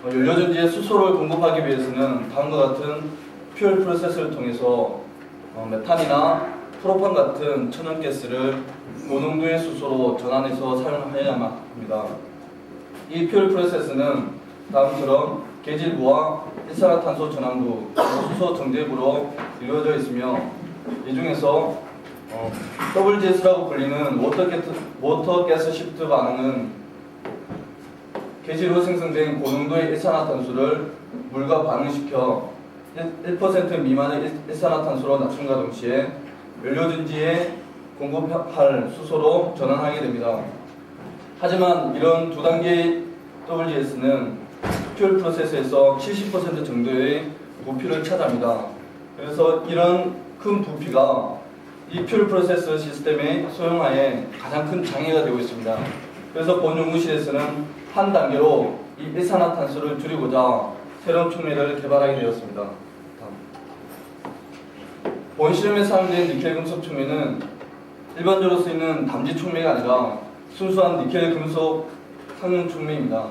연료전지에 수소를 공급하기 위해서는 다음과 같은 퓨얼 프로세스를 통해서 메탄이나 프로판 같은 천연가스를 고농도의 수소로 전환해서 사용해야만 합니다. 이 퓨얼 프로세스는 다음처럼 계질부와 일산화탄소 전환부, 수소 정제부로 이루어져 있으며 이 중에서 WGS라고 불리는 워터 가스 시프트 반응은 계질로 생성된 고농도의 일산화탄소를 물과 반응시켜 1% 미만의 일산화탄소로 낮춘과 동시에 연료전지에 공급할 수소로 전환하게 됩니다. 하지만 이런 두 단계의 WGS는 퓨얼 프로세스에서 70% 정도의 부피를 차지합니다. 그래서 이런 큰 부피가 이 퓨얼 프로세스 시스템의 소형화에 가장 큰 장애가 되고 있습니다. 그래서 본 연구실에서는 한 단계로 이 일산화탄소를 줄이고자 새로운 촉매를 개발하게 되었습니다. 본 실험에 사용된 니켈 금속 촉매는 일반적으로 쓰이는 담지 촉매가 아니라 순수한 니켈 금속 상용 촉매입니다.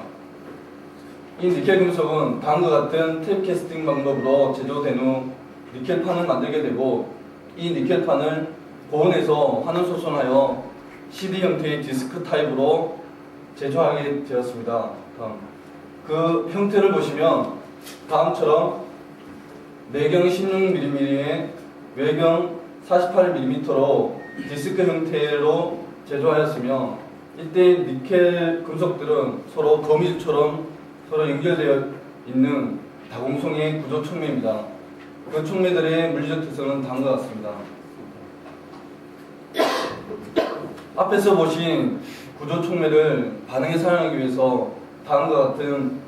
이 니켈 금속은 다음과 같은 탭 캐스팅 방법으로 제조된 후 니켈판을 만들게 되고 이 니켈판을 고온에서 환원 소선하여 CD 형태의 디스크 타입으로 제조하게 되었습니다. 그 형태를 보시면 다음처럼 내경 16mm에 외경 48mm로 디스크 형태로 제조하였으며 이때 니켈 금속들은 서로 거미줄처럼 서로 연결되어 있는 다공성의 구조 촉매입니다. 그 촉매들의 물리적 특성은 다음과 같습니다. 앞에서 보신 구조 촉매를 반응에 사용하기 위해서 다음과 같은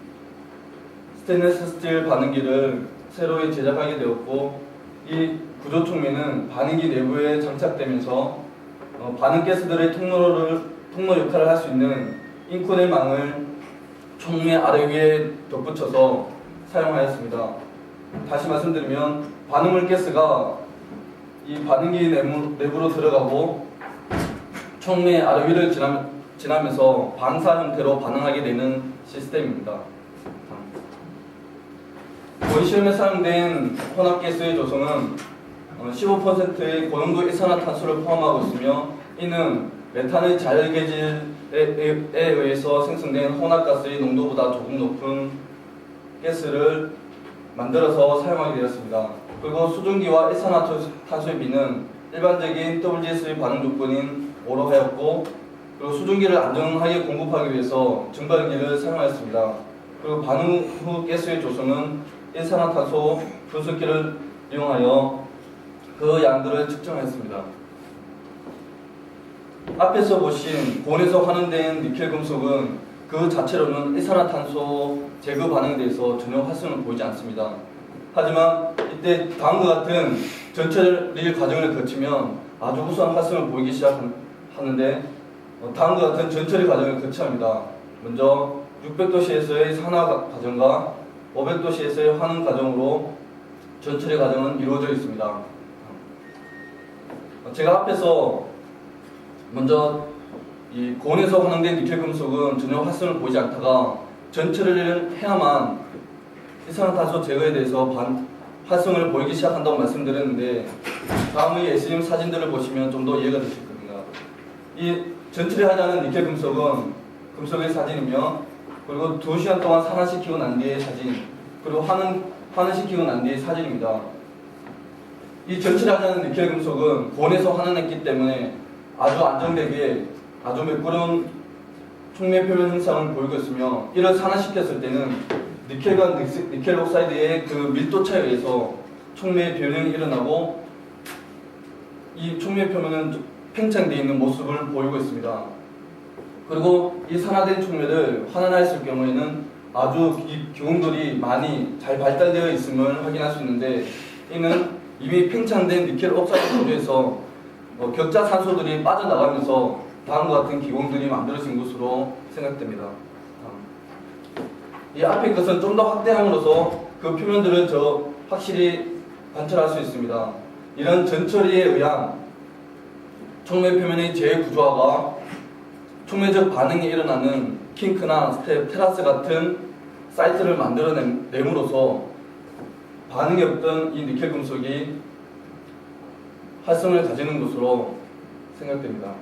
스테인리스 스틸 반응기를 새로 제작하게 되었고 이 구조 촉매는 반응기 내부에 장착되면서 반응 가스들의 통로 역할을 할 수 있는 인코넬 망을 촉매 아래 위에 덧붙여서 사용하였습니다. 다시 말씀드리면 반응물 가스가 이 반응기 내부로 들어가고 촉매 아래 위를 지나면서 방사 형태로 반응하게 되는 시스템입니다. 본 실험에 사용된 혼합가스의 조성은 15%의 고농도 일산화탄소를 포함하고 있으며 이는 메탄의 자열계질에 의해서 생성된 혼합가스의 농도보다 조금 높은 가스를 만들어서 사용하게 되었습니다. 그리고 수증기와 일산화탄소의 비는 일반적인 WGS의 반응 조건인 5로 하였고 그리고 수증기를 안정하게 공급하기 위해서 증발기를 사용하였습니다. 그리고 반응 후 가스의 조성은 일산화탄소 분석기를 이용하여 그 양들을 측정하였습니다. 앞에서 보신 고온에서 환원된 니켈 금속은 그 자체로는 일산화탄소 제거 반응에 대해서 전혀 활성을 보이지 않습니다. 하지만 이때 다음과 같은 전처리 과정을 거치면 아주 우수한 활성을 보이기 시작하는데 다음과 같은 전처리 과정을 거치합니다. 먼저 600도씨에서의 산화 과정과 500도씨에서의 환원 과정으로 전처리 과정은 이루어져 있습니다. 제가 앞에서 먼저 이 고온에서 환원된 니켈 금속은 전혀 활성을 보이지 않다가 전처리를 해야만 일산화탄소 제거에 대해서 활성을 보이기 시작한다고 말씀드렸는데 다음의 SEM 사진들을 보시면 좀 더 이해가 되실 겁니다. 이 전처리하지 않은 니켈 금속은 금속의 사진이며 그리고 2시간 동안 산화시키고 난 뒤의 사진 그리고 환원시키고 난 뒤의 사진입니다. 이 전처리하지 않은 니켈 금속은 고온에서 환원했기 때문에 아주 안정되게 아주 매끄러운 촉매 표면 형상을 보이고 있으며 이를 산화시켰을 때는 니켈과 니켈 옥사이드의 그 밀도 차에 의해서 촉매 변형이 일어나고 이 촉매 표면은 팽창되어 있는 모습을 보이고 있습니다. 그리고 이 산화된 촉매를 환원하였을 경우에는 아주 기공들이 많이 잘 발달되어 있음을 확인할 수 있는데 이는 이미 팽창된 니켈 옥사이드 구조에서 격자 산소들이 빠져나가면서 다음과 같은 기공들이 만들어진 것으로 생각됩니다. 이 앞에 것은 좀 더 확대함으로써 그 표면들을 확실히 관찰할 수 있습니다. 이런 전처리에 의한 촉매 표면의 재구조화가 촉매적 반응이 일어나는 킹크나 스텝, 테라스 같은 사이트를 만들어냄으로써 반응이 없던 이 니켈 금속이 활성을 가지는 것으로 생각됩니다.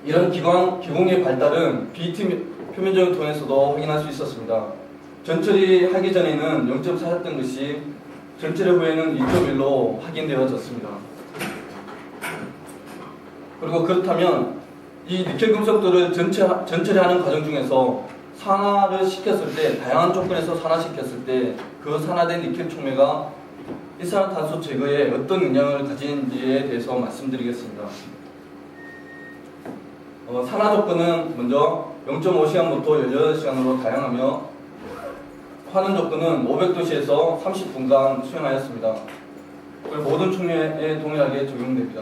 이런 기공의 발달은 BT 표면적을 통해서도 확인할 수 있었습니다. 전처리 하기 전에는 0.4였던 것이 전처리 후에는 2.1로 확인되어졌습니다. 그리고 그렇다면 이 니켈 금속들을 전처리하는 과정 중에서 산화를 시켰을 때, 다양한 조건에서 산화시켰을 때 그 산화된 니켈 촉매가 일산화탄소 제거에 어떤 영향을 가지는지에 대해서 말씀드리겠습니다. 산화 조건은 먼저 0.5시간부터 18시간으로 다양하며 환원 조건은 500도씨에서 30분간 수행하였습니다. 모든 촉매에 동일하게 적용됩니다.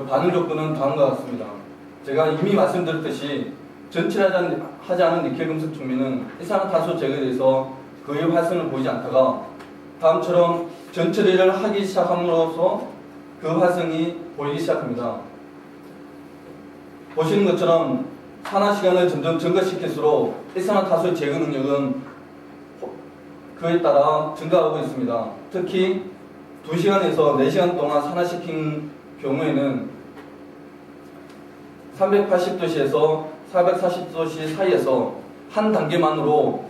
반응 조건은 다음과 같습니다. 제가 이미 말씀드렸듯이 전처리하지 않은 니켈 금속 촉매는 일산화탄소 제거에 대해서 거의 활성을 보이지 않다가 다음처럼 전처리를 하기 시작함으로써 그 활성이 보이기 시작합니다. 보시는 것처럼 산화 시간을 점점 증가시킬수록 일산화탄소의 제거 능력은 그에 따라 증가하고 있습니다. 특히 2시간에서 4시간 동안 산화시킨 경우에는 380도씨에서 440도씨 사이에서 한 단계만으로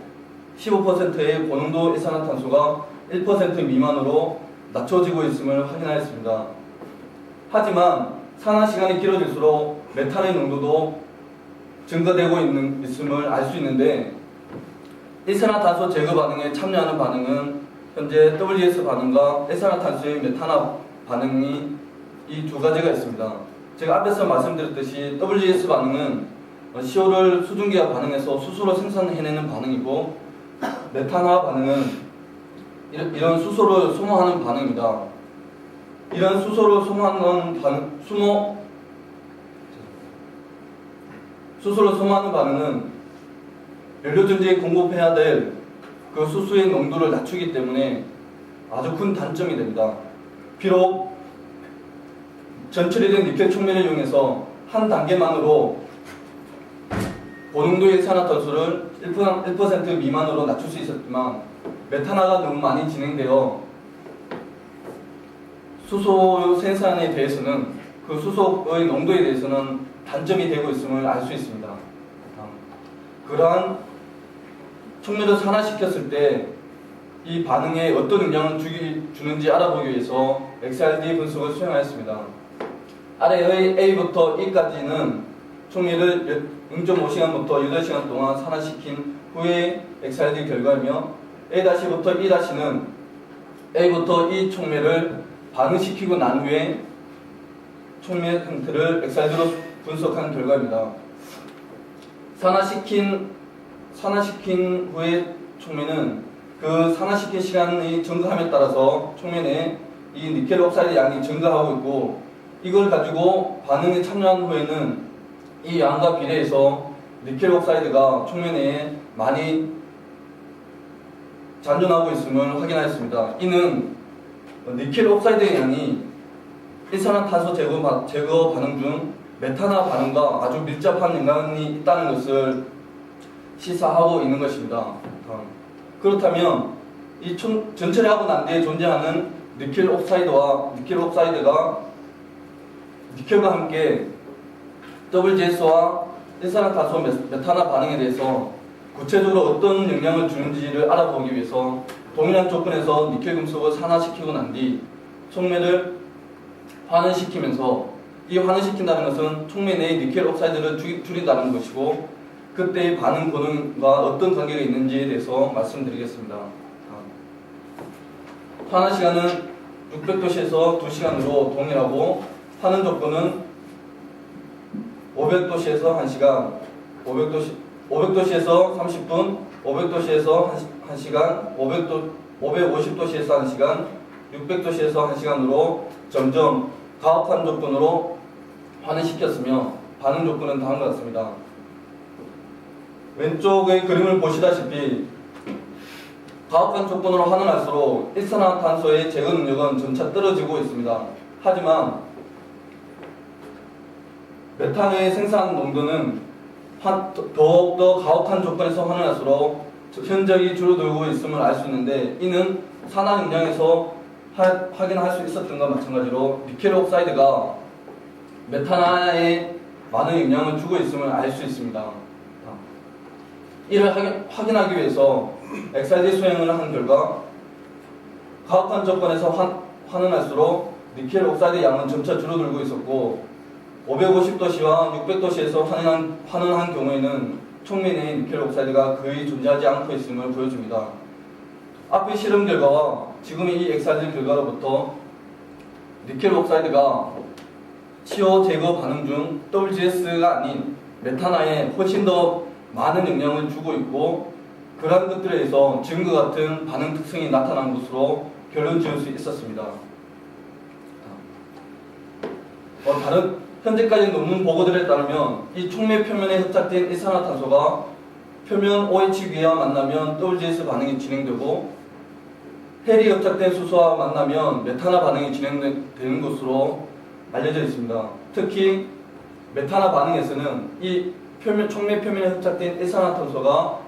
15%의 고농도 일산화탄소가 1% 미만으로 낮춰지고 있음을 확인하였습니다. 하지만 산화 시간이 길어질수록 메탄의 농도도 증가되고 있음을 알 수 있는데 일산화탄소 제거 반응에 참여하는 반응은 현재 WS 반응과 일산화탄소의 메탄화 반응이 이 두 가지가 있습니다. 제가 앞에서 말씀드렸듯이 WS 반응은 CO를 수증기와 반응해서 수소로 생산해내는 반응이고 메탄화 반응은 이런 수소를 소모하는 반응입니다. 이런 수소를 소모하는 반응은 연료전지에 공급해야 될 그 수소의 농도를 낮추기 때문에 아주 큰 단점이 됩니다. 비록 전처리된 니켈 촉매를 이용해서 한 단계만으로 고농도의 일산화탄소를 1% 미만으로 낮출 수 있었지만 메탄화가 너무 많이 진행되어 수소 생산에 대해서는 그 수소의 농도에 대해서는 단점이 되고 있음을 알 수 있습니다. 그러한 촉매를 산화시켰을 때 이 반응에 어떤 영향을 주는지 알아보기 위해서 XRD 분석을 수행하였습니다. 아래의 A부터 E까지는 촉매를 0.5시간부터 8시간 동안 산화시킨 후에 XRD 결과이며 A-부터 E-는 A부터 E 촉매를 반응시키고 난 후에 촉매 형태를 XRD로 분석한 결과입니다. 산화시킨 후의 촉매는 그 산화시킨 시간이 증가함에 따라서 촉매 내에 이 니켈 옥사이드 양이 증가하고 있고 이걸 가지고 반응에 참여한 후에는 이 양과 비례해서 니켈 옥사이드가 촉매 내에 많이 잔존하고 있음을 확인하였습니다. 이는 니켈 옥사이드의 양이 일산화탄소 제거 반응 중 메탄화 반응과 아주 밀접한 연관이 있다는 것을 시사하고 있는 것입니다. 그렇다면 이 전처리하고 난 뒤에 존재하는 니켈 옥사이드가 니켈과 함께 WGS와 일산화탄소 메탄화 반응에 대해서 구체적으로 어떤 영향을 주는지를 알아보기 위해서 동일한 조건에서 니켈 금속을 산화시키고 난 뒤 촉매를 환원시키면서 이 환원시킨다는 것은 촉매 내의 니켈 옥사이드를 줄인다는 것이고 그때의 반응 고능과 어떤 관계가 있는지에 대해서 말씀드리겠습니다. 환원 시간은 600도씨에서 2시간으로 동일하고 환원 조건은 500도씨에서 1시간, 500도씨에서 30분, 500도씨에서 1시간, 550도씨에서 1시간, 600도씨에서 1시간으로 점점 가혹한 조건으로 환원시켰으며 반응 조건은 다음과 같습니다. 왼쪽의 그림을 보시다시피 가혹한 조건으로 환원할수록 일산화탄소의 제거 능력은 점차 떨어지고 있습니다. 하지만 메탄의 생산 농도는 더욱더 가혹한 조건에서 환원할수록 현적이 줄어들고 있음을 알 수 있는데, 이는 산화 영양에서 확인할 수 있었던 것과 마찬가지로 니켈 옥사이드가 메탄화에 많은 영향을 주고 있음을 알 수 있습니다. 이를 확인하기 위해서 XRD 수행을 한 결과 가혹한 조건에서 환원할수록 니켈 옥사이드 양은 점차 줄어들고 있었고, 550도씨와 600도씨에서 환원한 경우에는 촉면에 니켈 옥사이드가 거의 존재하지 않고 있음을 보여줍니다. 앞의 실험 결과와 지금의 이 XRD 결과로부터 니켈 옥사이드가 CO 제거 반응 중 WGS가 아닌 메탄화에 훨씬 더 많은 영향을 주고 있고, 그러한 것들에 의해서 지금과 같은 반응 특성이 나타난 것으로 결론 지을 수 있었습니다. 현재까지 논문 보고들에 따르면 이 촉매 표면에 흡착된 일산화탄소가 표면 OH기와 만나면 WGS 반응이 진행되고, 헬이 흡착된 수소와 만나면 메탄화 반응이 진행되는 것으로 알려져 있습니다. 특히 메탄화 반응에서는 이 촉매 표면에 흡착된 일산화탄소가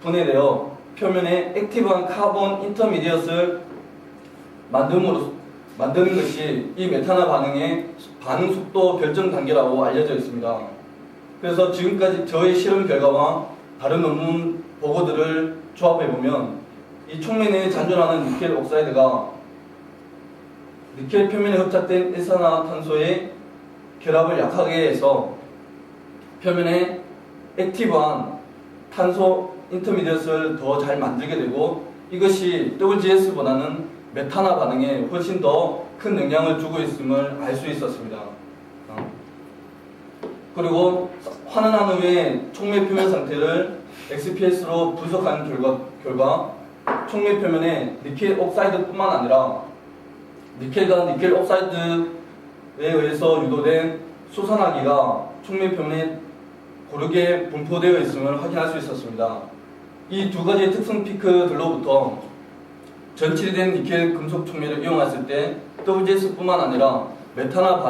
분해되어 표면에 액티브한 카본 인터미디엇을 만드는 것이 이 메탄화 반응의 반응 속도 결정 단계라고 알려져 있습니다. 그래서 지금까지 저의 실험 결과와 다른 논문 보고들을 조합해 보면 이 촉면에 잔존하는 니켈 옥사이드가 니켈 표면에 흡착된 일산화탄소의 결합을 약하게 해서 표면에 액티브한 탄소 인터미디엇을 더 잘 만들게 되고, 이것이 WGS보다는 메탄화 반응에 훨씬 더 큰 영향을 주고 있음을 알 수 있었습니다. 그리고 환원한 후에 촉매 표면 상태를 XPS로 분석한 결과 촉매 표면에 니켈 옥사이드뿐만 아니라 니켈과 니켈 옥사이드에 의해서 유도된 수산화기가 촉매 표면에 고르게 분포되어 있음을 확인할 수 있었습니다. 이 두 가지의 특성 피크들로부터 전칠이 된 니켈 금속 촉매를 이용했을 때 WGS뿐만 아니라 메탄화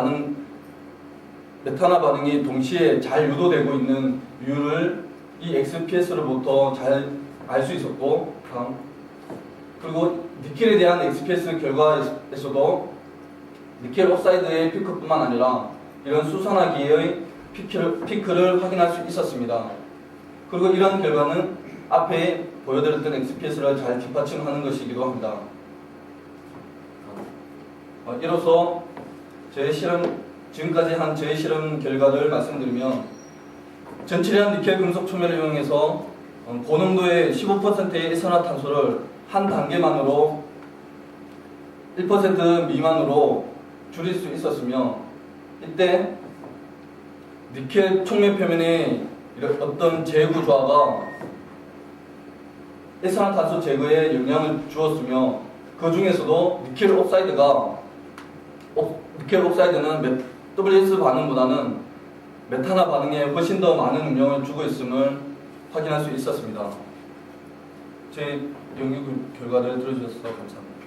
반응이 동시에 잘 유도되고 있는 이유를 이 XPS로부터 잘 알 수 있었고, 그리고 니켈에 대한 XPS 결과에서도 니켈 옥사이드의 피크뿐만 아니라 이런 수산화기의 피크를 확인할 수 있었습니다. 그리고 이런 결과는 앞에 보여드렸던 XPS를 잘 뒷받침하는 것이기도 합니다. 이로써 지금까지 한 제 실험 결과를 말씀드리면, 전칠한 니켈 금속 촉매를 이용해서 고농도의 15%의 일산화탄소를 한 단계만으로 1% 미만으로 줄일 수 있었으며, 이때 니켈 촉매 표면에 어떤 제구 조화가 일산화탄소 제거에 영향을 주었으며, 그 중에서도 니켈 옥사이드는 WGS 반응보다는 메탄화 반응에 훨씬 더 많은 영향을 주고 있음을 확인할 수 있었습니다. 제 연구 결과를 들어주셔서 감사합니다.